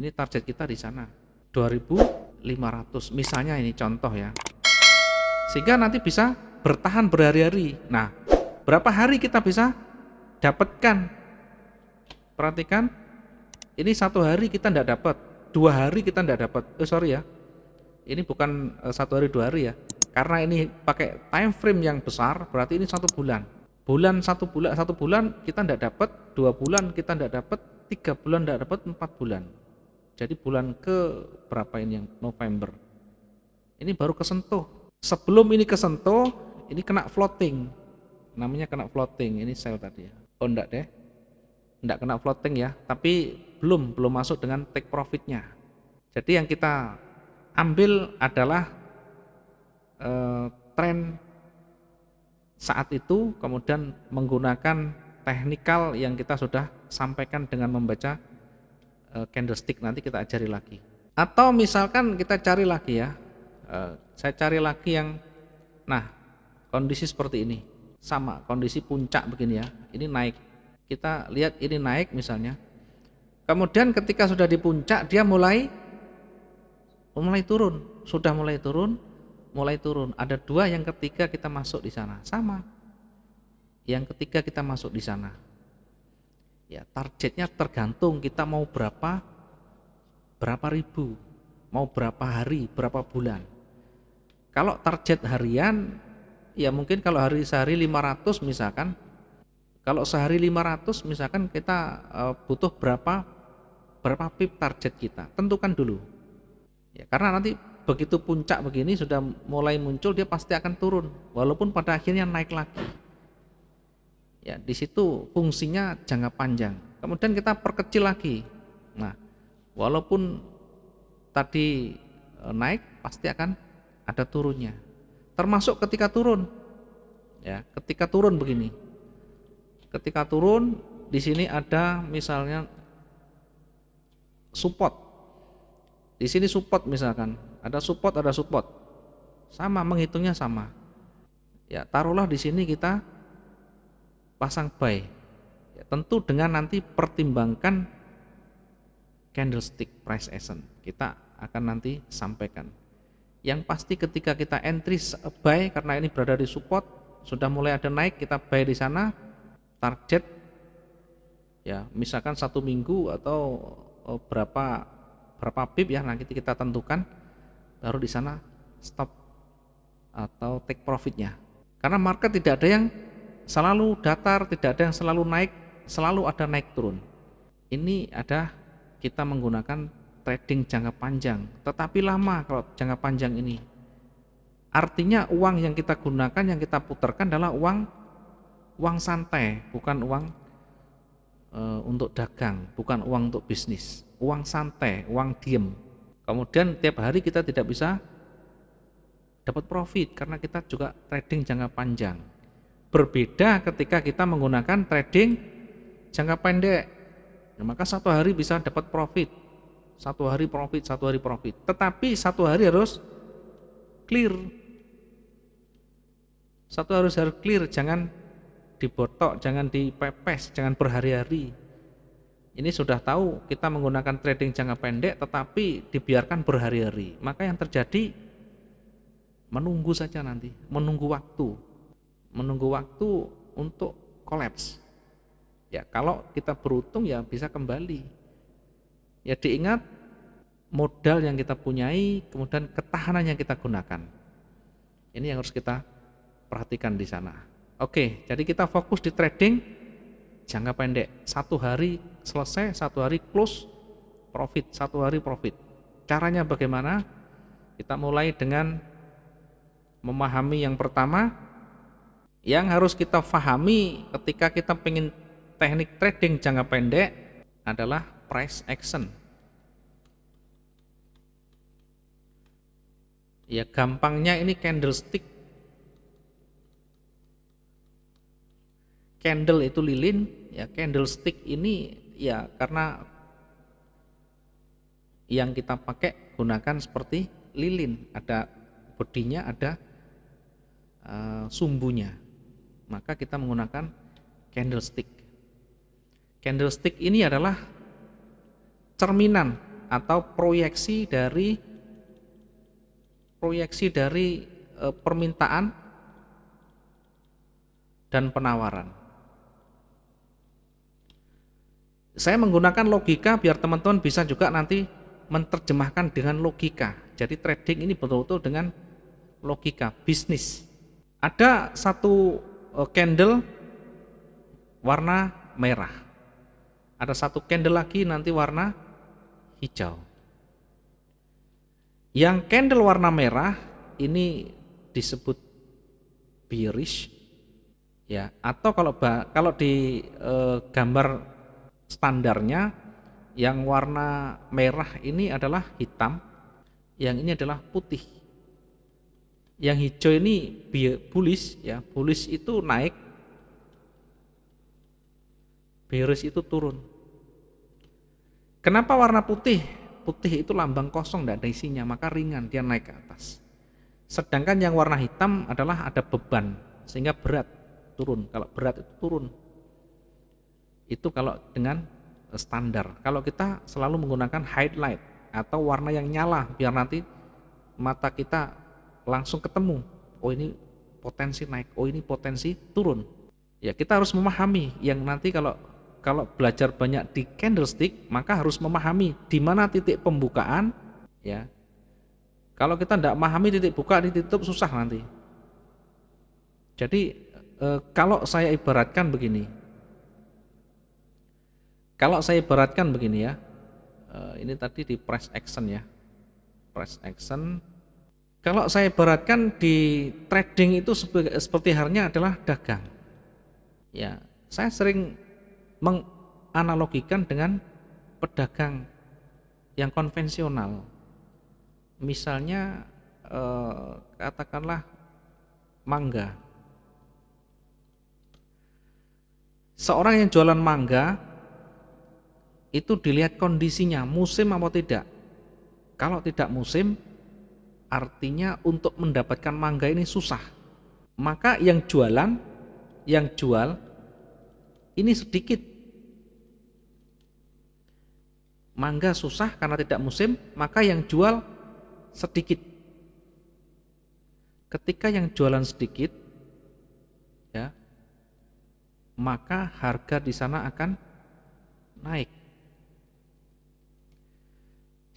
Ini target kita di sana 2.500 misalnya, ini contoh ya. Sehingga nanti bisa bertahan berhari-hari. Nah, berapa hari kita bisa dapatkan? Perhatikan, ini 1 hari kita tidak dapat, 2 hari kita tidak dapat. Sorry ya, ini bukan 1 hari 2 hari ya. Karena ini pakai time frame yang besar, berarti ini 1 bulan. Satu bulan kita tidak dapat, 2 bulan kita tidak dapat, 3 bulan tidak dapat, 4 bulan. Jadi bulan ke berapa ini yang November? Ini baru kesentuh. Sebelum ini kesentuh, ini kena floating. Namanya kena floating. Ini sell tadi ya. Oh enggak deh. Enggak kena floating ya, tapi belum masuk dengan take profitnya. Jadi yang kita ambil adalah tren saat itu, kemudian menggunakan teknikal yang kita sudah sampaikan dengan membaca candlestick. Nanti kita ajari lagi. Atau misalkan kita cari lagi ya, saya cari lagi yang, nah kondisi seperti ini, sama kondisi puncak begini ya, ini naik. Kita lihat ini naik misalnya, kemudian ketika sudah di puncak dia mulai turun, sudah mulai turun. Ada 2 yang ketiga kita masuk di sana, sama. Yang ketiga kita masuk di sana. Ya, targetnya tergantung kita mau berapa ribu, mau berapa hari, berapa bulan. Kalau target harian, ya mungkin kalau sehari 500 misalkan. Kalau sehari 500 misalkan kita butuh berapa pip target kita, tentukan dulu. Ya, karena nanti begitu puncak begini sudah mulai muncul, dia pasti akan turun, walaupun pada akhirnya naik lagi. Ya, di situ fungsinya jangka panjang. Kemudian kita perkecil lagi. Nah, walaupun tadi naik, pasti akan ada turunnya. Termasuk ketika turun. Ya, ketika turun begini. Ketika turun, di sini ada misalnya support. Di sini support misalkan, ada support. Sama, menghitungnya sama. Ya, taruhlah di sini kita pasang buy. Ya, tentu dengan nanti pertimbangkan candlestick price action. Kita akan nanti sampaikan. Yang pasti ketika kita entry buy, karena ini berada di support, sudah mulai ada naik, kita buy di sana, target ya misalkan 1 minggu atau berapa pip ya, nanti kita tentukan, baru di sana stop atau take profitnya. Karena market tidak ada yang selalu datar, tidak ada yang selalu naik, selalu ada naik turun. Ini ada kita menggunakan trading jangka panjang, tetapi lama kalau jangka panjang ini. Artinya uang yang kita gunakan, yang kita putarkan adalah uang santai, bukan uang untuk dagang, bukan uang untuk bisnis. Uang santai, uang diem. Kemudian tiap hari kita tidak bisa dapat profit karena kita juga trading jangka panjang. Berbeda ketika kita menggunakan trading jangka pendek. Nah, maka 1 hari bisa dapat profit, 1 hari profit. Tetapi 1 hari harus clear. 1 hari harus clear, jangan dibotok, jangan dipepes, jangan berhari-hari. Ini sudah tahu kita menggunakan trading jangka pendek, tetapi dibiarkan berhari-hari. Maka yang terjadi menunggu saja nanti, menunggu waktu untuk kolaps. Ya, kalau kita beruntung ya bisa kembali. Ya, diingat modal yang kita punyai, kemudian ketahanan yang kita gunakan. Ini yang harus kita perhatikan di sana. Oke, jadi kita fokus di trading jangka pendek. 1 hari selesai, 1 hari close profit, 1 hari profit. Caranya bagaimana? Kita mulai dengan memahami yang pertama. Yang harus kita pahami ketika kita pengen teknik trading jangka pendek adalah price action. Ya, gampangnya ini candlestick. Candle itu lilin, ya, candlestick ini ya karena yang kita pakai gunakan seperti lilin, ada bodinya, ada sumbunya. Maka kita menggunakan candlestick. Candlestick ini adalah cerminan atau proyeksi dari permintaan dan penawaran. Saya menggunakan logika biar teman-teman bisa juga nanti menerjemahkan dengan logika. Jadi trading ini betul-betul dengan logika bisnis. Ada satu candle warna merah. Ada satu candle lagi nanti warna hijau. Yang candle warna merah ini disebut bearish, ya. Atau kalau di gambar standarnya yang warna merah ini adalah hitam, yang ini adalah putih. Yang hijau ini bullish, ya. Bullish itu naik, bearish itu turun. Kenapa warna putih? Putih itu lambang kosong, tidak ada isinya, maka ringan, dia naik ke atas. Sedangkan yang warna hitam adalah ada beban, sehingga berat, turun. Kalau berat itu turun. Itu kalau dengan standar. Kalau kita selalu menggunakan highlight atau warna yang nyala, biar nanti mata kita langsung ketemu. Oh, ini potensi naik, oh ini potensi turun. Ya, kita harus memahami yang nanti kalau belajar banyak di candlestick, maka harus memahami di mana titik pembukaan, ya. Kalau kita tidak memahami titik buka, titik tutup, susah nanti. Jadi kalau saya ibaratkan begini, ya, ini tadi di price action, ya, price action. Kalau saya ibaratkan di trading itu seperti halnya adalah dagang, ya. Saya sering menganalogikan dengan pedagang yang konvensional. Misalnya katakanlah mangga. Seorang yang jualan mangga itu dilihat kondisinya musim atau tidak. Kalau tidak musim, artinya untuk mendapatkan mangga ini susah. Maka yang jual ini sedikit. Mangga susah karena tidak musim, maka yang jual sedikit. Ketika yang jualan sedikit, ya, maka harga di sana akan naik.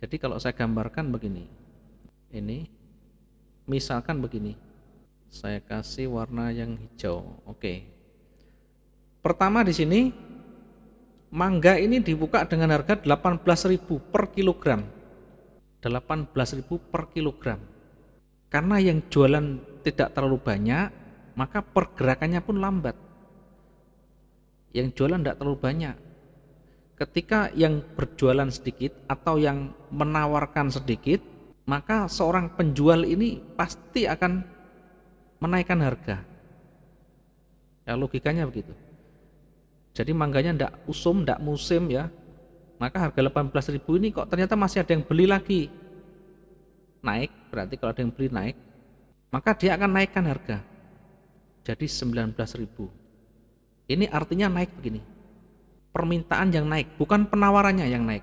Jadi kalau saya gambarkan begini, ini misalkan begini, saya kasih warna yang hijau. Oke. Pertama di sini mangga ini dibuka dengan harga 18.000 per kilogram. 18.000 per kilogram. Karena yang jualan tidak terlalu banyak, maka pergerakannya pun lambat. Yang jualan tidak terlalu banyak. Ketika yang berjualan sedikit atau yang menawarkan sedikit, maka seorang penjual ini pasti akan menaikkan harga. Ya, logikanya begitu. Jadi mangganya tidak tidak musim, ya. Maka harga 18.000 ini kok ternyata masih ada yang beli lagi. Naik, berarti kalau ada yang beli naik, maka dia akan naikkan harga. Jadi 19.000. Ini artinya naik begini. Permintaan yang naik, bukan penawarannya yang naik.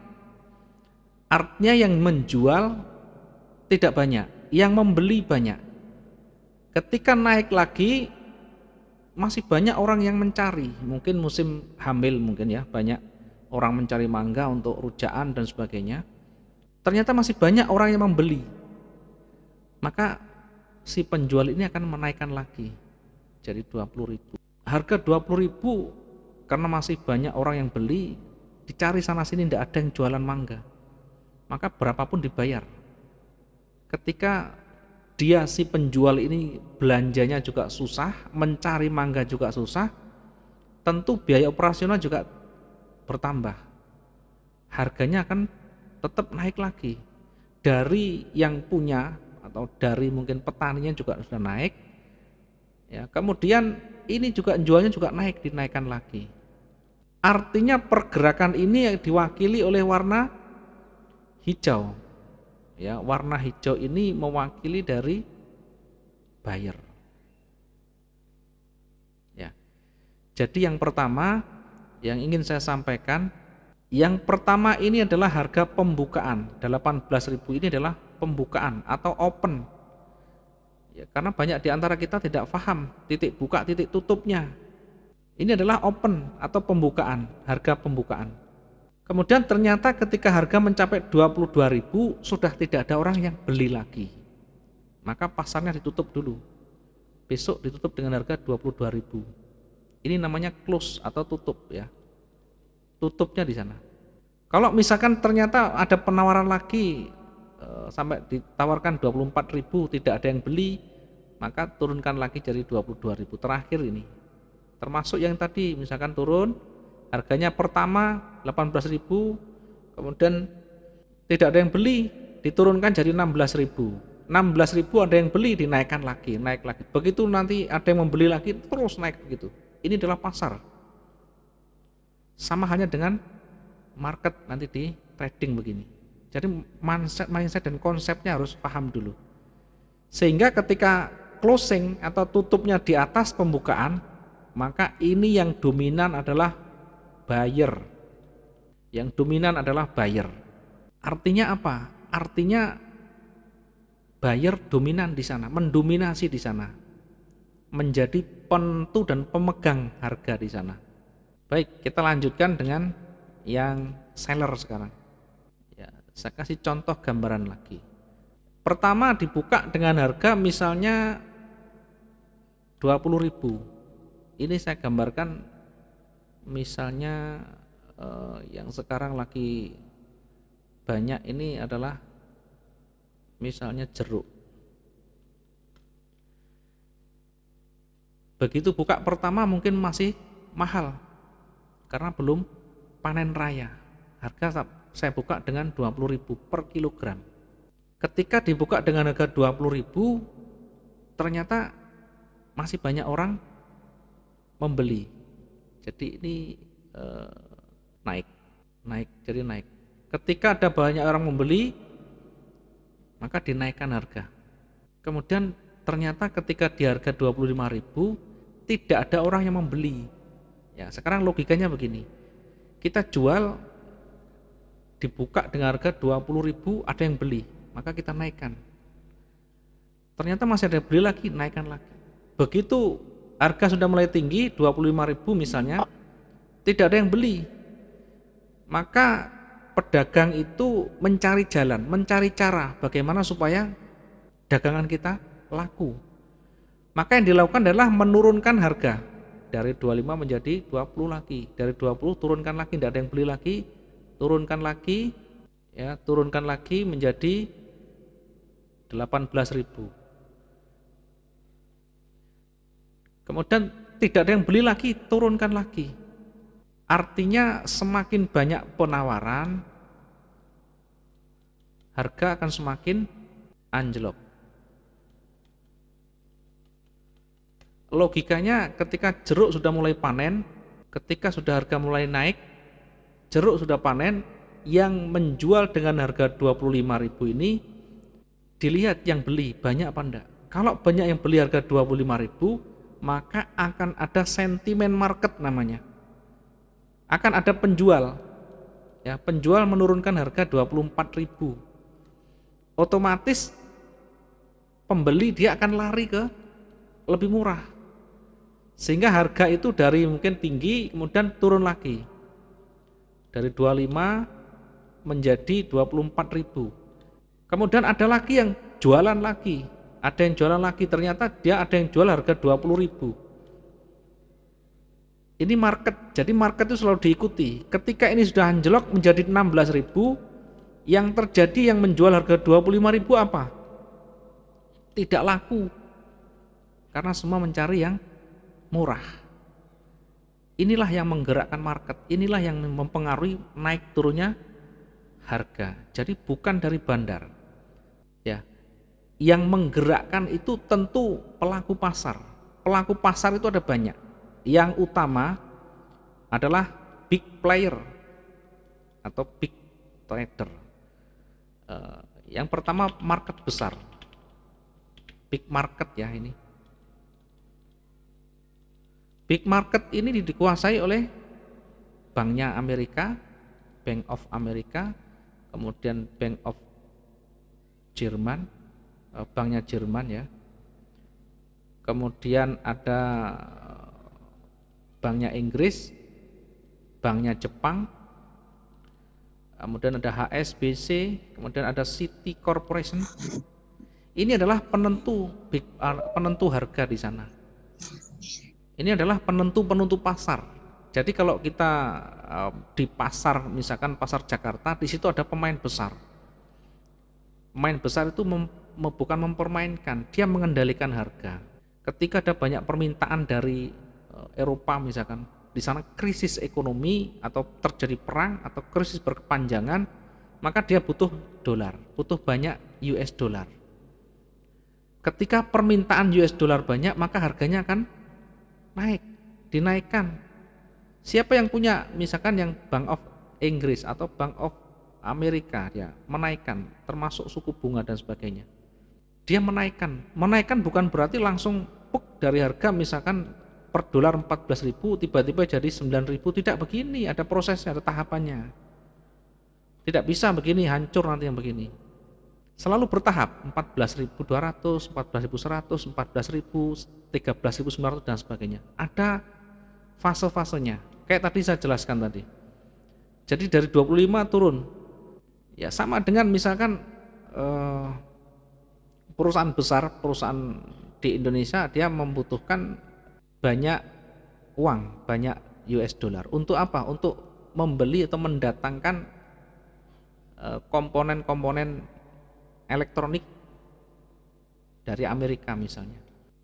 Artinya yang menjual tidak banyak, yang membeli banyak. Ketika naik lagi, masih banyak orang yang mencari. Mungkin musim hamil, mungkin, ya, banyak orang mencari mangga untuk rujaan dan sebagainya. Ternyata masih banyak orang yang membeli. Maka si penjual ini akan menaikkan lagi jadi 20.000. Harga 20.000 karena masih banyak orang yang beli, dicari sana sini tidak ada yang jualan mangga, maka berapapun dibayar. Ketika dia si penjual ini belanjanya juga susah, mencari mangga juga susah, tentu biaya operasional juga bertambah. Harganya akan tetap naik lagi. Dari yang punya atau dari mungkin petaninya juga sudah naik, ya. Kemudian ini juga jualnya juga naik, dinaikkan lagi. Artinya pergerakan ini yang diwakili oleh warna hijau. Ya, warna hijau ini mewakili dari buyer. Ya. Jadi yang pertama yang ingin saya sampaikan, Yang pertama ini adalah harga pembukaan, 18.000 ini adalah pembukaan atau open. Ya, karena banyak di antara kita tidak paham titik buka, titik tutupnya. Ini adalah open atau pembukaan, harga pembukaan. Kemudian ternyata ketika harga mencapai 22.000 sudah tidak ada orang yang beli lagi. Maka pasarnya ditutup dulu. Besok ditutup dengan harga 22.000. Ini namanya close atau tutup ya. Tutupnya di sana. Kalau misalkan ternyata ada penawaran lagi sampai ditawarkan 24.000 tidak ada yang beli, maka turunkan lagi jadi 22.000 terakhir ini. Termasuk yang tadi misalkan turun harganya pertama 18.000, kemudian tidak ada yang beli, diturunkan jadi 16.000. 16.000 ada yang beli, dinaikkan lagi, naik lagi. Begitu nanti ada yang membeli lagi terus naik begitu. Ini adalah pasar. Sama halnya dengan market nanti di trading begini. Jadi mindset dan konsepnya harus paham dulu. Sehingga ketika closing atau tutupnya di atas pembukaan, maka ini yang dominan adalah buyer. Yang dominan adalah buyer. Artinya apa? Artinya buyer dominan di sana, mendominasi di sana. Menjadi penentu dan pemegang harga di sana. Baik, kita lanjutkan dengan yang seller sekarang. Ya, saya kasih contoh gambaran lagi. Pertama dibuka dengan harga misalnya 20.000. Ini saya gambarkan misalnya yang sekarang lagi banyak ini adalah misalnya jeruk. Begitu buka pertama mungkin masih mahal karena belum panen raya. Harga saya buka dengan 20.000 per kilogram. Ketika dibuka dengan harga 20.000, ternyata masih banyak orang membeli. Jadi ini naik. Ketika ada banyak orang membeli, maka dinaikkan harga. Kemudian ternyata ketika di harga 25.000 tidak ada orang yang membeli. Ya, sekarang logikanya begini. Kita jual dibuka dengan harga 20.000, ada yang beli, maka kita naikkan. Ternyata masih ada yang beli lagi, naikkan lagi. Begitu harga sudah mulai tinggi 25.000 misalnya, tidak ada yang beli. Maka pedagang itu mencari jalan, mencari cara bagaimana supaya dagangan kita laku. Maka yang dilakukan adalah menurunkan harga dari 25 menjadi 20 lagi, dari 20 turunkan lagi, tidak ada yang beli lagi, turunkan lagi, ya turunkan lagi menjadi 18.000. Kemudian tidak ada yang beli lagi, turunkan lagi. Artinya semakin banyak penawaran, harga akan semakin anjlok. Logikanya ketika jeruk sudah mulai panen, ketika sudah harga mulai naik, jeruk sudah panen, yang menjual dengan harga 25.000 ini dilihat yang beli banyak apa enggak. Kalau banyak yang beli harga 25.000, maka akan ada sentimen market namanya. Akan ada penjual. Ya, penjual menurunkan harga 24.000. Otomatis pembeli dia akan lari ke lebih murah. Sehingga harga itu dari mungkin tinggi kemudian turun lagi. Dari 25 menjadi 24.000. Kemudian ada lagi yang jualan lagi. Ada yang jualan lagi, ternyata dia ada yang jual harga 20.000. Ini market, jadi market itu selalu diikuti. Ketika ini sudah anjlok menjadi 16.000, yang terjadi yang menjual harga 25.000 apa? Tidak laku. Karena semua mencari yang murah. Inilah yang menggerakkan market, inilah yang mempengaruhi naik turunnya harga. Jadi bukan dari bandar. Ya. Yang menggerakkan itu tentu pelaku pasar. Pelaku pasar itu ada banyak. Yang utama adalah big player atau big trader. Yang pertama market besar. Big market ya ini. Big market ini dikuasai oleh banknya Amerika, Bank of America, kemudian Bank of Jerman, banknya Jerman ya. Kemudian ada banknya Inggris, banknya Jepang, kemudian ada HSBC, kemudian ada City Corporation. Ini adalah penentu harga di sana. Ini adalah penentu pasar. Jadi kalau kita di pasar, misalkan pasar Jakarta, di situ ada pemain besar. Pemain besar itu bukan mempermainkan, dia mengendalikan harga. Ketika ada banyak permintaan dari Eropa misalkan, di sana krisis ekonomi atau terjadi perang atau krisis berkepanjangan, maka dia butuh dolar, butuh banyak US dollar. Ketika permintaan US dollar banyak, maka harganya akan naik, dinaikkan. Siapa yang punya, misalkan yang Bank of Inggris atau Bank of Amerika, dia menaikkan, termasuk suku bunga dan sebagainya. Dia menaikkan bukan berarti langsung dari harga misalkan per dolar 14.000 tiba-tiba jadi 9.000, tidak begini, ada prosesnya, ada tahapannya. Tidak bisa begini, hancur nanti yang begini. Selalu bertahap, 14.200, 14.100, 14.000, 13.900 dan sebagainya. Ada fase-fasenya. Kayak tadi saya jelaskan tadi. Jadi dari 25 turun. Ya sama dengan misalkan perusahaan besar, perusahaan di Indonesia, dia membutuhkan banyak uang, banyak US dollar. Untuk apa? Untuk membeli atau mendatangkan komponen-komponen elektronik dari Amerika misalnya.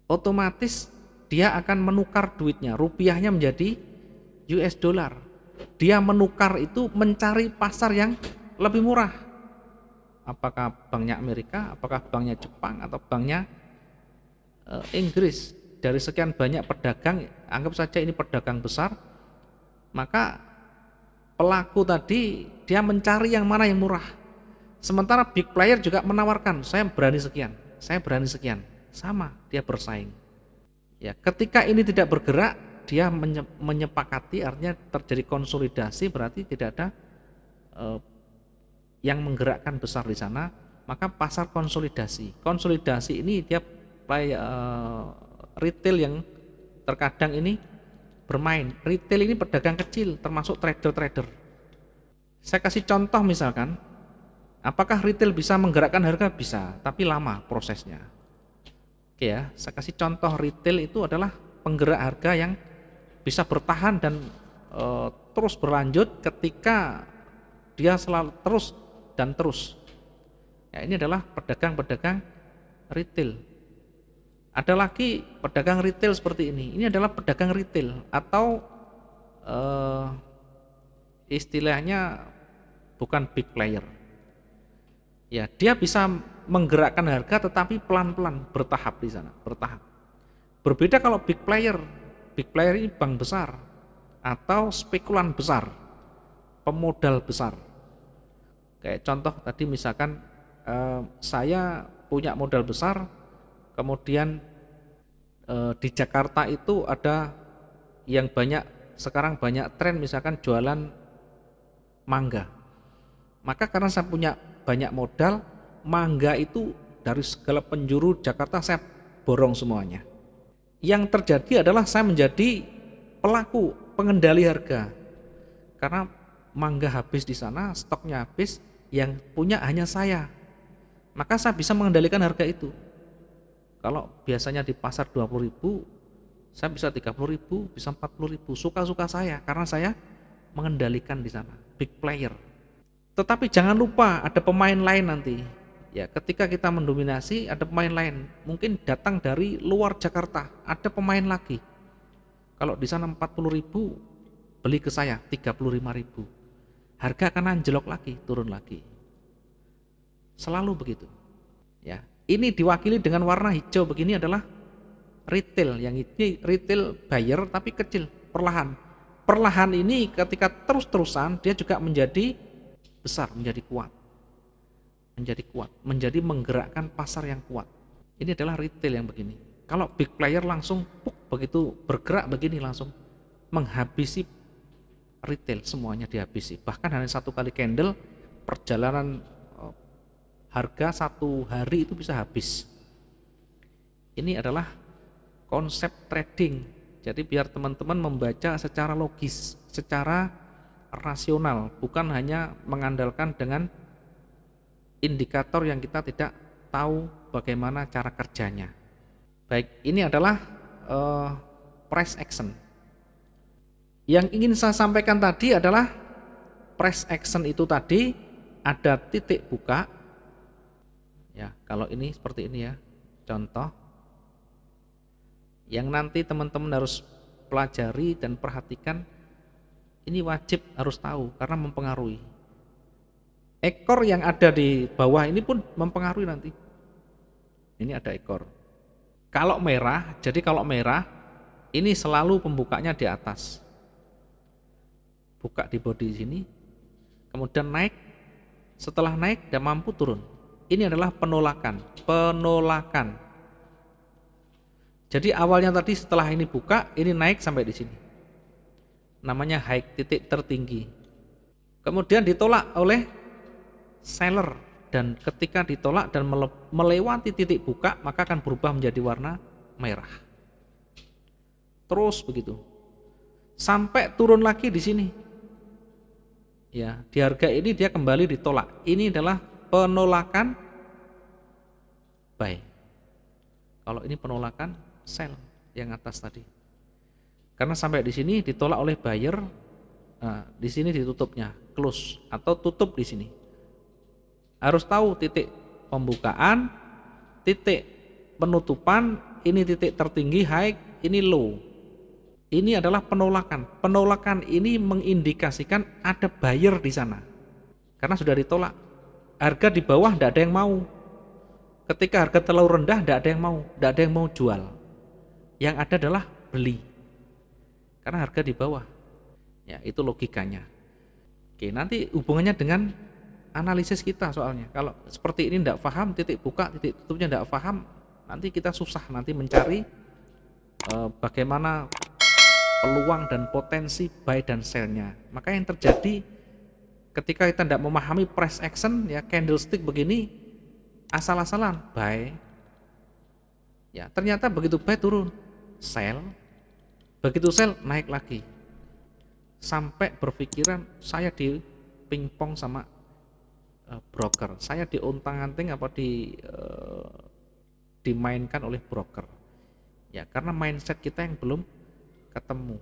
Otomatis dia akan menukar duitnya, rupiahnya menjadi US dollar. Dia menukar itu mencari pasar yang lebih murah. Apakah banknya Amerika, apakah banknya Jepang, atau banknya Inggris. Dari sekian banyak pedagang, anggap saja ini pedagang besar, maka pelaku tadi dia mencari yang mana yang murah. Sementara big player juga menawarkan, saya berani sekian, saya berani sekian. Sama, dia bersaing. Ya, ketika ini tidak bergerak, dia menyepakati, artinya terjadi konsolidasi, berarti tidak ada yang menggerakkan besar di sana, maka pasar konsolidasi. Konsolidasi ini dia retail yang terkadang ini bermain. Retail ini pedagang kecil, termasuk trader-trader. Saya kasih contoh misalkan, apakah retail bisa menggerakkan harga? Bisa, tapi lama prosesnya. Oke ya, saya kasih contoh retail itu adalah penggerak harga yang bisa bertahan dan terus berlanjut ketika dia selalu terus dan terus. Ya, ini adalah pedagang-pedagang retail. Ada lagi pedagang retail seperti ini. Ini adalah pedagang retail atau istilahnya bukan big player. Ya, dia bisa menggerakkan harga tetapi pelan-pelan, bertahap di sana, bertahap. Berbeda kalau big player. Big player ini bank besar atau spekulan besar, pemodal besar. Kayak contoh tadi misalkan saya punya modal besar, kemudian di Jakarta itu ada yang sekarang banyak tren misalkan jualan mangga. Maka karena saya punya banyak modal, mangga itu dari segala penjuru Jakarta saya borong semuanya. Yang terjadi adalah saya menjadi pelaku pengendali harga. Karena mangga habis di sana, stoknya habis, yang punya hanya saya. Maka saya bisa mengendalikan harga itu. Kalau biasanya di pasar 20.000, saya bisa 30.000, bisa 40.000, suka-suka saya karena saya mengendalikan di sana, big player. Tetapi jangan lupa ada pemain lain nanti. Ya, ketika kita mendominasi ada pemain lain, mungkin datang dari luar Jakarta, ada pemain lagi. Kalau di sana 40.000, beli ke saya 35.000. Harga akan anjlok lagi, turun lagi. Selalu begitu. Ya, ini diwakili dengan warna hijau begini adalah retail, yang ini retail buyer tapi kecil, perlahan. Perlahan ini ketika terus-terusan dia juga menjadi besar, menjadi kuat. Menjadi menggerakkan pasar yang kuat. Ini adalah retail yang begini. Kalau big player langsung begitu bergerak begini langsung menghabisi retail semuanya dihabisi. Bahkan hanya satu kali candle perjalanan harga satu hari itu bisa habis. Ini adalah konsep trading. Jadi biar teman-teman membaca secara logis, secara rasional, bukan hanya mengandalkan dengan indikator yang kita tidak tahu bagaimana cara kerjanya. Baik, ini adalah price action. Yang ingin saya sampaikan tadi adalah price action itu tadi ada titik buka. Ya, kalau ini seperti ini ya, contoh yang nanti teman-teman harus pelajari dan perhatikan, ini wajib harus tahu karena mempengaruhi. Ekor yang ada di bawah ini pun mempengaruhi nanti. Ini ada ekor. Kalau merah, jadi kalau merah ini selalu pembukanya di atas. Buka di body sini, kemudian naik, setelah naik dan mampu turun. Ini adalah penolakan. Jadi awalnya tadi setelah ini buka, ini naik sampai di sini. Namanya high, titik tertinggi. Kemudian ditolak oleh seller, dan ketika ditolak dan melewati titik buka, maka akan berubah menjadi warna merah. Terus begitu. Sampai turun lagi di sini. Ya, di harga ini dia kembali ditolak. Ini adalah penolakan buy. Kalau ini penolakan sell yang atas tadi. Karena sampai di sini ditolak oleh buyer, nah, di sini ditutupnya close atau tutup di sini. Harus tahu titik pembukaan, titik penutupan, ini titik tertinggi high, ini low. Ini adalah penolakan. Penolakan ini mengindikasikan ada buyer di sana. Karena sudah ditolak. Harga di bawah tidak ada yang mau. Ketika harga terlalu rendah tidak ada yang mau, tidak ada yang mau jual. Yang ada adalah beli. Karena harga di bawah. Ya, itu logikanya. Oke, nanti hubungannya dengan analisis kita soalnya. Kalau seperti ini tidak paham, titik buka, titik tutupnya tidak paham, nanti kita susah nanti mencari bagaimana peluang dan potensi buy dan sell-nya. Maka yang terjadi ketika kita tidak memahami price action, ya candlestick begini asal-asalan buy, ya ternyata begitu buy turun, sell, begitu sell naik lagi, sampai berpikiran saya di pingpong sama broker, saya diontang-anting apa dimainkan oleh broker. Ya karena mindset kita yang belum ketemu.